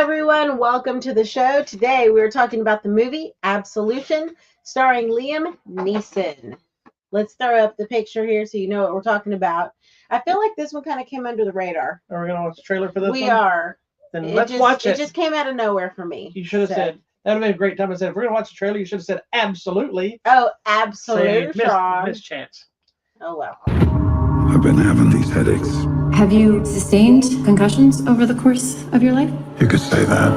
everyone, welcome to the show. Today we're talking about the movie Absolution, starring Liam Neeson. Let's throw up the picture here so you know what we're talking about. I feel like this one kind of came under the radar. Are we going to watch the trailer for this one? We are. Then let's watch it. It just came out of nowhere for me. You should have said, that would have been a great time. I said, if we're going to watch the trailer, you should have said, absolutely. Oh, Absolution. So missed chance. Oh, well. I've been having these headaches. Have you sustained concussions over the course of your life? You could say that.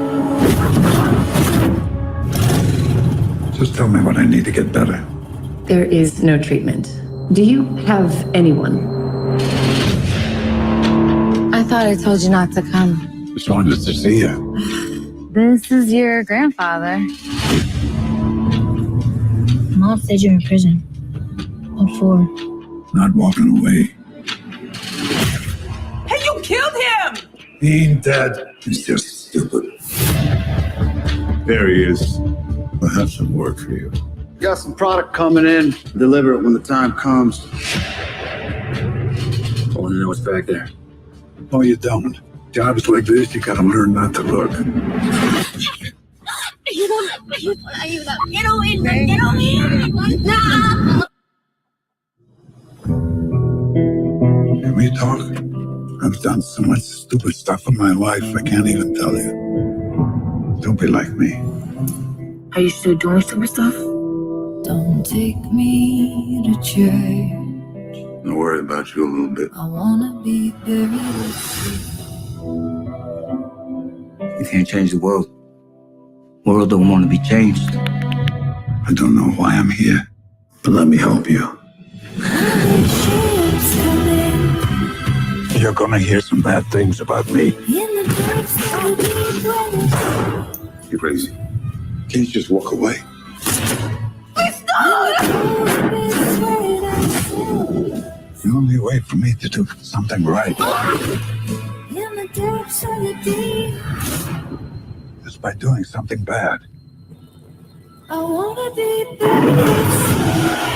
Just tell me what I need to get better. There is no treatment. Do you have anyone? I thought I told you not to come. Just wanted to see you. This is your grandfather. Mom said you're in prison. What for? Not walking away. Hey, you killed him! He ain't dead. He's just stupid. There he is. I'll have some work for you. Got some product coming in. Deliver it when the time comes. I want to know what's back there. Oh, you don't. Jobs like this, you gotta learn not to look. Can we talk? I've done so much stupid stuff in my life, I can't even tell you. Don't be like me. Are you still doing stupid stuff? Don't take me to church. I'll worry about you a little bit. I wanna be buried with You can't change the world. The world don't want to be changed. I don't know why I'm here, but let me help you. You're gonna hear some bad things about me. You're crazy. Can't you just walk away? The only way for me to do something right is by doing something bad. I wanna be buried.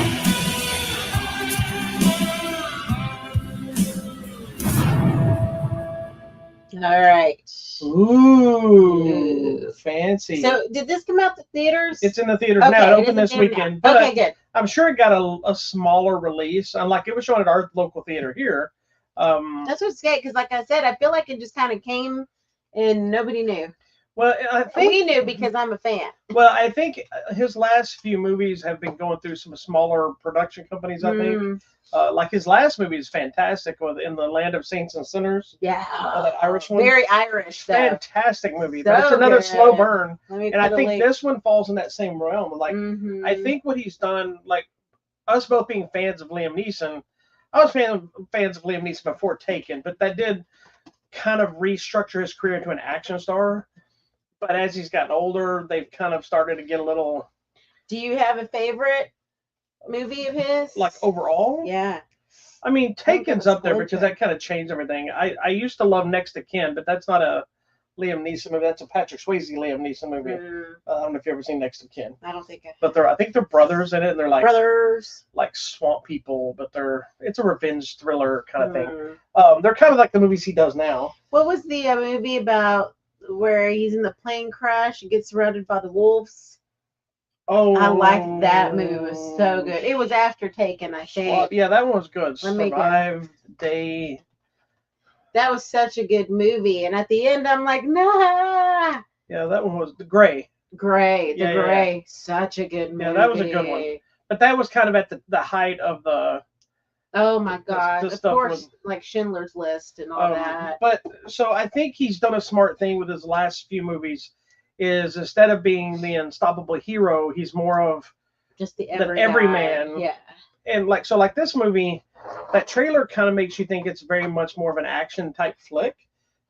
All right. Ooh, fancy. So, did this come out to theaters? It's in the theaters Okay, now. It it opened is this in theaters weekend. now. But Okay, good. I'm sure it got a smaller release. Unlike it was shown at our local theater here. That's what's scary because, like I said, I feel like it just kind of came and nobody knew. Well, I think We knew because I'm a fan. Well, I think his last few movies have been going through some smaller production companies. I think, like his last movie is fantastic, with In the Land of Saints and Sinners. Yeah. That Irish one. Very Irish, though. Fantastic movie. So But it's another good. slow burn, And I think this one falls in that same realm. Like, Mm-hmm. I think what he's done, like us both being fans of Liam Neeson, I was fans of Liam Neeson before Taken, but that did kind of restructure his career into an action star. But as he's gotten older, they've kind of started to get a little. Do you have a favorite movie of his? Like overall? Yeah. I mean, Taken's up there split because that. that kind of changed everything. I used to love Next to Kin, but that's not a Liam Neeson movie. That's a Patrick Swayze Liam Neeson movie. I don't know if you've ever seen Next to Kin. I don't think But I think they're brothers in it, and they're like brothers. like swamp people, but it's a revenge thriller kind of thing. They're kind of like the movies he does now. What was the movie about where he's in the plane crash and gets surrounded by the wolves? Oh, I liked that movie. It was so good. It was after Taken, I think. Yeah, that one was good. Let me go. Survive Day. That was such a good movie. And at the end, I'm like, nah. Yeah, that one was The Gray. Gray. The Yeah, Gray. Yeah. Such a good movie. Yeah, that was a good one. But that was kind of at the height of the. Oh my God! the Of course, like Schindler's List and all that. But so I think he's done a smart thing with his last few movies. Is instead of being the unstoppable hero, he's more of just the everyman. Yeah. And like this movie, that trailer kind of makes you think it's very much more of an action type flick.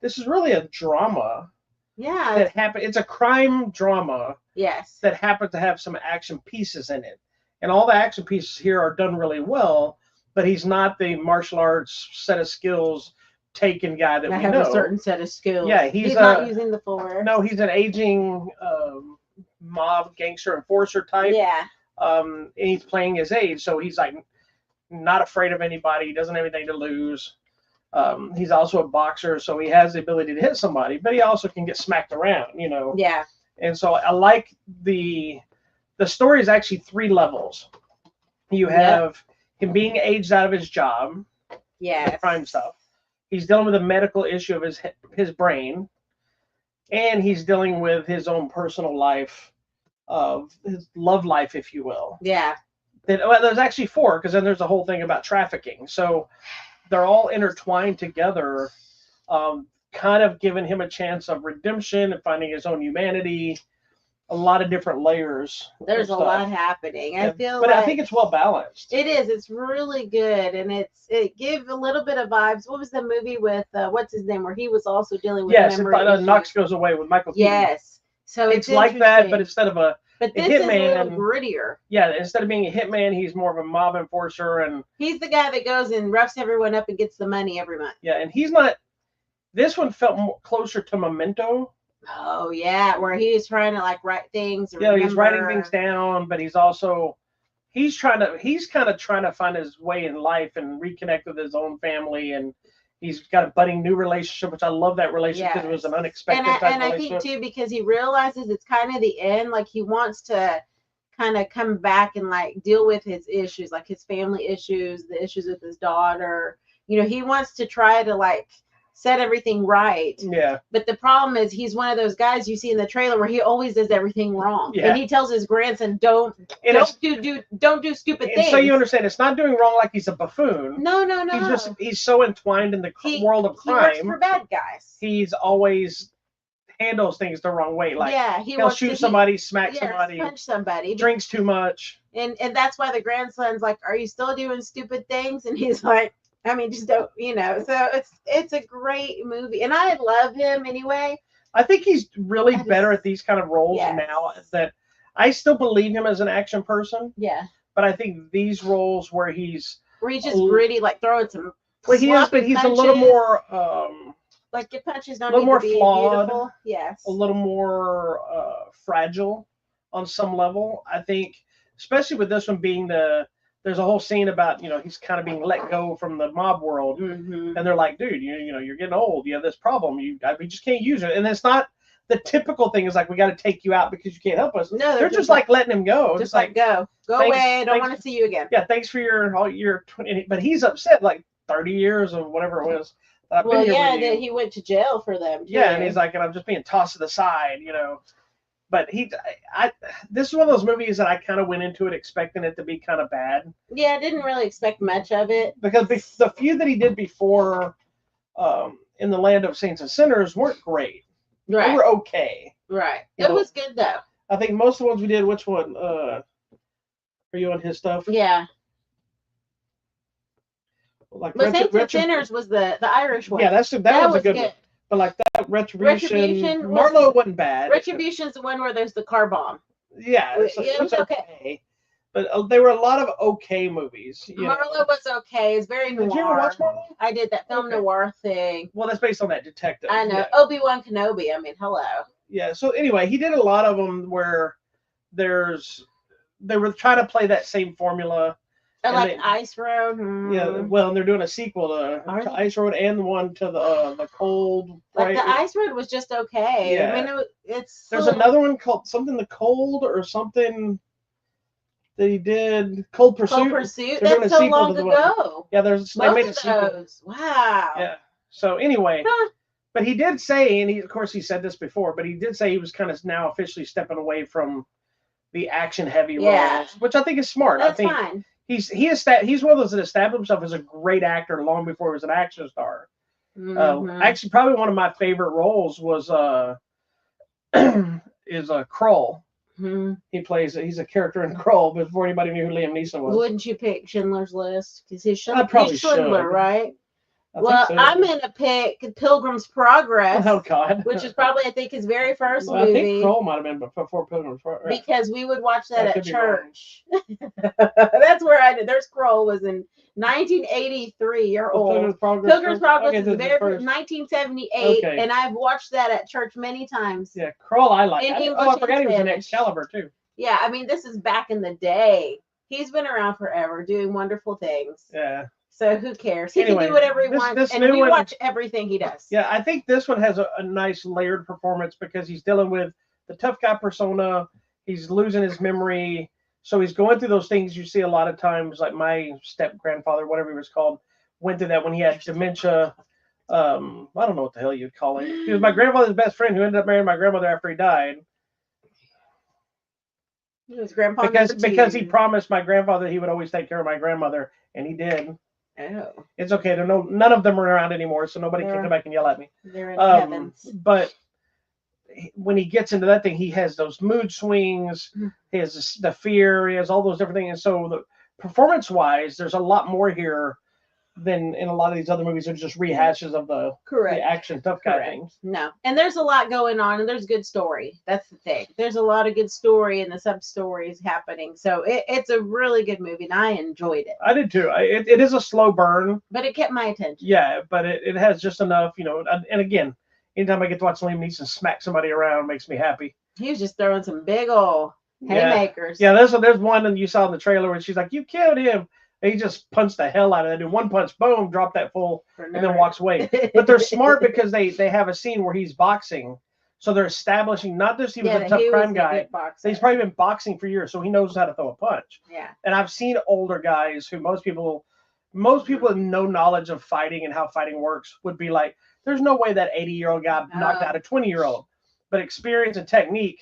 This is really a drama. Yeah. It's a crime drama. Yes. That happens to have some action pieces in it, and all the action pieces here are done really well. But he's not the martial arts set of skills Taken guy that we know. Have a certain set of skills. Yeah, he's not using the force. No, he's an aging mob gangster enforcer type. Yeah. And he's playing his age, so he's like not afraid of anybody. He doesn't have anything to lose. He's also a boxer, so he has the ability to hit somebody, but he also can get smacked around, you know. Yeah. And so I like the story is actually 3 levels. You have him being aged out of his job, Yeah. crime stuff. He's dealing with a medical issue of his brain, and he's dealing with his own personal life, of his love life, if you will. Yeah. Well, there's actually 4, because then there's a whole thing about trafficking. So they're all intertwined together, kind of giving him a chance of redemption and finding his own humanity. A lot of different layers. There's a lot happening. I feel but like I think it's well balanced. it is. It's really good, and it gave a little bit of vibes. What was the movie with what's his name, where he was also dealing with memory issues? Knox Goes Away with Michael Keaton. Yes. So it's like that, but instead of a this hitman, is a little grittier. Yeah, instead of being a hitman, he's more of a mob enforcer, and he's the guy that goes and roughs everyone up and gets the money every month. Yeah, and he's not. This one felt more closer to Memento. Oh yeah, where he's trying to like write things. Yeah, he's writing things down, but he's also he's kind of trying to find his way in life and reconnect with his own family, and he's got a budding new relationship, which I love that relationship because it was an unexpected type and I think too, because he realizes it's kind of the end, like he wants to kind of come back and like deal with his issues, like his family issues, the issues with his daughter. You know, he wants to try to like set everything right. Yeah. But the problem is he's one of those guys you see in the trailer where he always does everything wrong. Yeah. And he tells his grandson, don't do stupid things. So you understand, it's not doing wrong like he's a buffoon. No. He's so entwined in the world of crime. He works for bad guys. He's always handles things the wrong way. Like he'll shoot somebody, smack somebody, punch somebody, drinks too much. And that's why the grandson's like, are you still doing stupid things? And he's like, I mean, just don't, you know. So it's a great movie, and I love him anyway. I think he's really better at these kind of roles now. That I still believe him as an action person. Yeah. But I think these roles where he's just gritty, like throwing some. Well, he is, but he's punches. A little more. Like your punches don't a little need more to be flawed. Beautiful. Yes. A little more fragile on some level. I think, especially with this one being there's a whole scene about, you know, he's kind of being let go from the mob world, and they're like, dude, you know, you're getting old. You have this problem. We just can't use it. And it's not the typical thing is like, we got to take you out because you can't help us. No, they're just like letting him go. Just like go away. I don't want to see you again. Yeah, thanks for your 20. But he's upset, like 30 years or whatever it was. Well, yeah, that he went to jail for them. Too. Yeah, and he's like, and I'm just being tossed to the side, you know. But this is one of those movies that I kind of went into it expecting it to be kind of bad. Yeah, I didn't really expect much of it. Because the few that he did before in the Land of Saints and Sinners weren't great. Right. They were okay. Right. It was good, though. I think most of the ones we did, which one? Are you on his stuff? Yeah. Like Saints and Sinners was the Irish one. Yeah, that was a good one. But like that Retribution Marlowe wasn't bad. Retribution's the one where there's the car bomb. Yeah, it was okay. But there were a lot of okay movies. Marlowe was okay. It's very noir. Did you ever watch Marlowe? I did that film noir thing. Well, that's based on that detective. I know. Yeah. Obi-Wan Kenobi. I mean, hello. Yeah. So anyway, he did a lot of them where they were trying to play that same formula. Like Ice Road. Yeah, well, and they're doing a sequel to Ice Road and one to the Cold. Like the Ice Road was just okay. Yeah. I mean, it's. There's another one called something the Cold or something that he did. Cold Pursuit. Cold Pursuit. That's so long ago. Yeah, they made a sequel. Those. Wow. Yeah. So anyway, but he did say, and of course he said this before, but he did say he was kind of now officially stepping away from the action heavy roles, which I think is smart. That's I think fine. He's one of those that established himself as a great actor long before he was an action star. Actually, probably one of my favorite roles was Krull. He's a character in Krull before anybody knew who Liam Neeson was. Wouldn't you pick Schindler's List? Because he's Schindler, right? So. I'm gonna pick Pilgrim's Progress. Oh God! Which is probably, I think, his very first movie. I think Krull might have been before Pilgrim's Progress. Because we would watch that at church. That's where I did. There's Krull was in 1983. You're old. Pilgrim's Progress is the very first 1978, and I've watched that at church many times. Yeah, Krull I like. I forgot he was in Excalibur too. Yeah, I mean, this is back in the day. He's been around forever, doing wonderful things. Yeah. So who cares? He can Anyway, do whatever he this- wants, this and new we one- watch everything he does. Yeah, I think this one has a nice layered performance because he's dealing with the tough guy persona. He's losing his memory. So he's going through those things you see a lot of times, like my step grandfather, whatever he was called, went through that when he had dementia. I don't know what the hell you'd call it. He was my grandfather's best friend who ended up marrying my grandmother after he died. His grandpa Because he promised my grandfather he would always take care of my grandmother, and he did. Oh, It's okay. None of them are around anymore, so nobody can come back and yell at me. they're in heavens. But when he gets into that thing, he has those mood swings. He has the fear. He has all those different things. And so, the performance-wise, there's a lot more here than in a lot of these other movies. They're just rehashes of the action tough guy things. No, and there's a lot going on, and there's good story. That's the thing. There's a lot of good story, and the sub stories happening. So it's a really good movie, and I enjoyed it. I did too. It is a slow burn, but it kept my attention. Yeah, but it has just enough, And again, anytime I get to watch Liam Neeson smack somebody around, makes me happy. He was just throwing some big old haymakers. Yeah, there's one, and you saw in the trailer where she's like, "You killed him." He just punched the hell out of that dude. One punch, boom, drop that fool, and then walks away. But they're smart because they have a scene where he's boxing. So they're establishing not just he was a tough crime guy. He's probably been boxing for years, so he knows how to throw a punch. Yeah. And I've seen older guys who most people with no knowledge of fighting and how fighting works would be like, there's no way that 80-year-old guy knocked out a 20-year-old. But experience and technique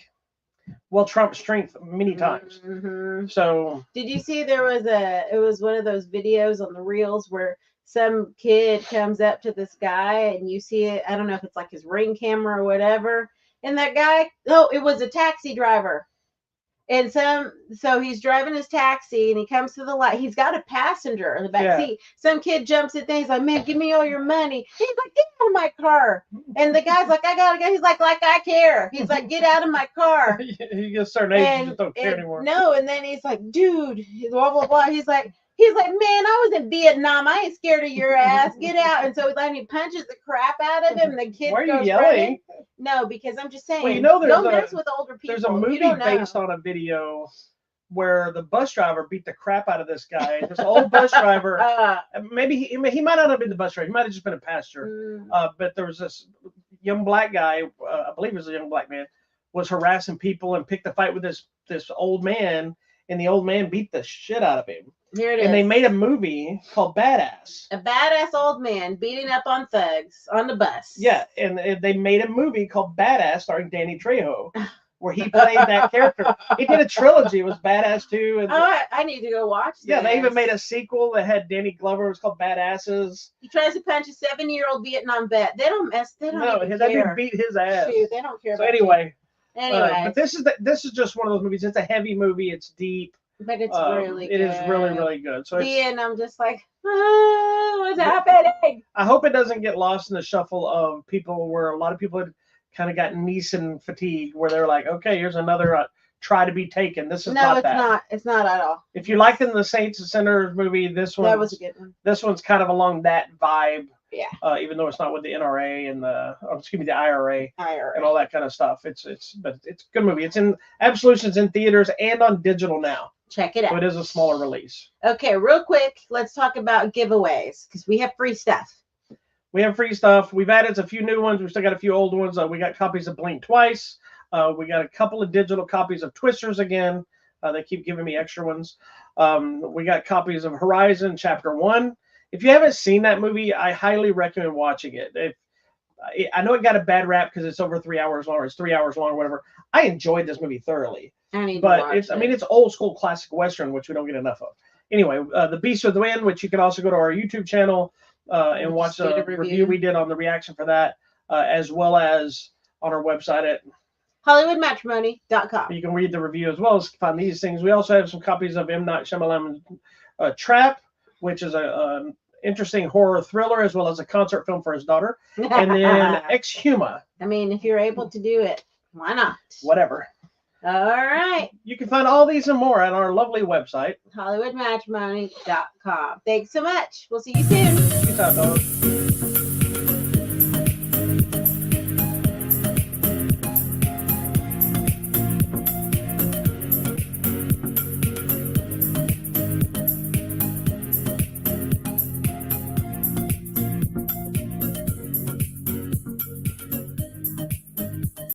will trump strength many times. Mm-hmm. So did you see it was one of those videos on the reels where some kid comes up to this guy and you see it, I don't know if it's like his Ring camera or whatever, and that guy, it was a taxi driver. And so he's driving his taxi and he comes to the light. He's got a passenger in the back seat. Some kid jumps in, he's like, "Man, give me all your money." He's like, "Get out of my car." And the guy's like, "I gotta go." He's like I care. He's like, "Get out of my car." He gets certain age, you just don't care anymore. No, and then he's like, "Dude," blah blah blah. He's like, "Man, I was in Vietnam. I ain't scared of your ass. Get out." And so he punches the crap out of him. And the kid Why are goes you yelling? running. No, because I'm just saying. Well, don't mess with older people. There's a movie based on a video where the bus driver beat the crap out of this guy. This old bus driver. Maybe he might not have been the bus driver. He might have just been a pastor. But there was this young black guy. I believe it was a young black man, was harassing people and picked a fight with this old man, and the old man beat the shit out of him. Here it is. And they made a movie called Badass. A badass old man beating up on thugs on the bus. Yeah, and they made a movie called Badass starring Danny Trejo, where he played that character. He did a trilogy. It was Badass 2. And I need to go watch this. Yeah, they even made a sequel that had Danny Glover. It was called Badasses. He tries to punch a 7-year-old Vietnam vet. They don't even that care. dude beat his ass. Shoot, they don't care. So anyway. But this is just one of those movies. It's a heavy movie. It's deep. But it's really good. It is really, really good. So and I'm just like, what's happening? I hope it doesn't get lost in the shuffle of people where a lot of people had kind of got Neeson fatigue, where they're like, okay, here's another try to be taken. This is not that. No, it's not at all. If you liked the Saints and Sinners movie, that was a good one. This one's kind of along that vibe. Yeah. Even though it's not with the NRA and the IRA and all that kind of stuff. It's a good movie. It's in Absolution's in theaters and on digital now. Check it out. So it is a smaller release. Okay, real quick, let's talk about giveaways because we have free stuff. We have free stuff. We've added a few new ones. We still got a few old ones. We got copies of Blink Twice. We got a couple of digital copies of Twisters again. They keep giving me extra ones. We got copies of Horizon Chapter 1. If you haven't seen that movie, I highly recommend watching it. I know it got a bad rap because it's over 3 hours long, or it's 3 hours long, or whatever. I enjoyed this movie thoroughly. It's old school classic Western, which we don't get enough of. Anyway, The Beast with the Wind, which you can also go to our YouTube channel and watch the review we did on the reaction for that, as well as on our website at HollywoodMatrimony.com. You can read the review as well as find these things. We also have some copies of M. Night Shyamalan's Trap, which is an interesting horror thriller, as well as a concert film for his daughter. And then Exhuma. I mean, if you're able to do it, why not? Whatever. All right. You can find all these and more at our lovely website, HollywoodMatrimony.com. Thanks so much. We'll see you soon. Peace out, dog.